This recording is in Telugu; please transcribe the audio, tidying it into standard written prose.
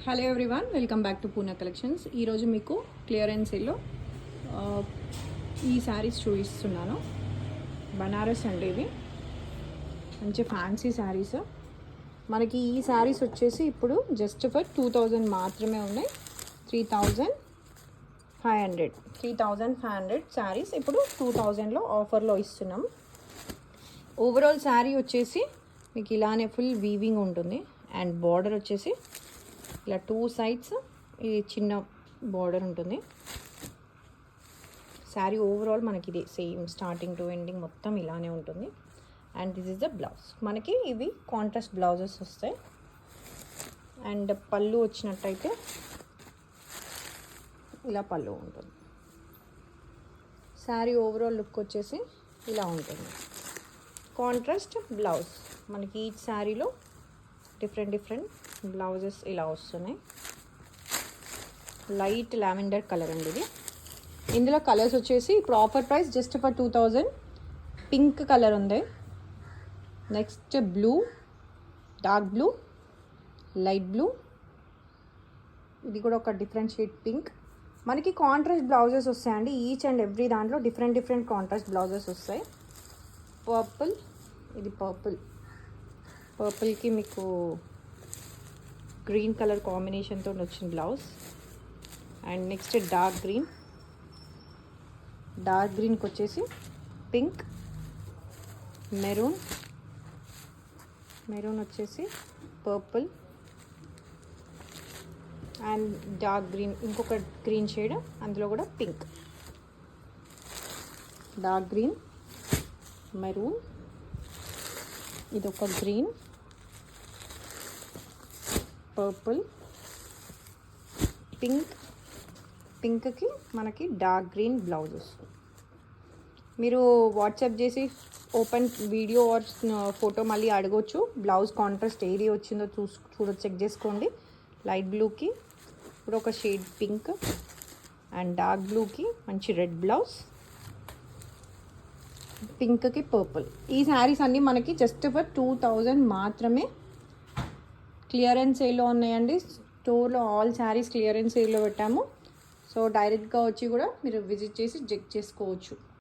Hello everyone, welcome back to Poona collections. ఈరోజు మీకు క్లియరెన్స్ సేల్లో ఈ శారీస్ చూపిస్తున్నాను. బనారస్ అండి, ఇది మంచి ఫ్యాన్సీ శారీస్. మనకి ఈ శారీస్ వచ్చేసి ఇప్పుడు జస్ట్ ఫర్ 2000 మాత్రమే ఉన్నాయి. 3500 శారీస్ ఇప్పుడు 2000లో ఆఫర్లో ఇస్తున్నాం. ఓవరాల్ శారీ వచ్చేసి మీకు ఇలానే ఫుల్ వీవింగ్ ఉంటుంది అండ్ బార్డర్ వచ్చేసి ఇలా 2 సైడ్స్ ఇది చిన్న బార్డర్ ఉంటుంది. శారీ ఓవరాల్ మనకి ఇది సేమ్ స్టార్టింగ్ టు ఎండింగ్ మొత్తం ఇలానే ఉంటుంది. And this is the blouse. మనకి ఇవి కాంట్రాస్ట్ బ్లౌజెస్ వస్తాయి. అండ్ పళ్ళు వచ్చినట్టయితే ఇలా పళ్ళు ఉంటుంది. శారీ ఓవరాల్ లుక్ వచ్చేసి ఇలా ఉంటుంది. కాంట్రాస్ట్ బ్లౌజ్ మనకి ఈ శారీలో డిఫరెంట్ బ్లౌజెస్ ఇలా వస్తున్నాయి. లైట్ లావెండర్ కలర్ అండి ఇది. ఇందులో కలర్స్ వచ్చేసి ఇప్పుడు offer price just for 2000. Pink colour ఉంది, next blue, dark blue, light blue, ఇది కూడా ఒక డిఫరెంట్ షేడ్ పింక్. మనకి కాంట్రాస్ట్ బ్లౌజెస్ వస్తాయండి. ఈచ్ అండ్ ఎవ్రీ దాంట్లో డిఫరెంట్ కాంట్రాస్ట్ బ్లౌజెస్ వస్తాయి. పర్పుల్, ఇది పర్పుల్కి మీకు గ్రీన్ కలర్ కాంబినేషన్తో వచ్చిన బ్లౌజ్. అండ్ నెక్స్ట్ డార్క్ గ్రీన్కి వచ్చేసి పింక్, మెరూన్ వచ్చేసి పర్పుల్ అండ్ డార్క్ గ్రీన్, ఇంకొక గ్రీన్ షేడ్ అందులో కూడా పింక్. డార్క్ గ్రీన్, మెరూన్, ఇది ఒక గ్రీన్, పర్పుల్, పింక్కి మనకి డార్క్ గ్రీన్ బ్లౌజెస్. మీరు వాట్సాప్ చేసి ఓపెన్ వీడియో ఆర్ ఫోటో మళ్ళీ అడగవచ్చు. బ్లౌజ్ కాంట్రాస్ట్ ఏది వచ్చిందో చెక్ చేసుకోండి. లైట్ బ్లూకి ఇప్పుడు ఒక షేడ్ పింక్ అండ్ డార్క్ బ్లూకి మంచి రెడ్ బ్లౌజ్, పింక్కి పర్పుల్. ఈ శారీస్ అన్నీ మనకి జస్ట్ ఫర్ 2000 మాత్రమే. క్లియరెన్స్ సేల్లో ఉన్నాయండి. స్టోర్లో ఆల్ శారీస్ క్లియరెన్స్ సేల్లో పెట్టాము. సో డైరెక్ట్గా వచ్చి కూడా మీరు విజిట్ చేసి చెక్ చేసుకోవచ్చు.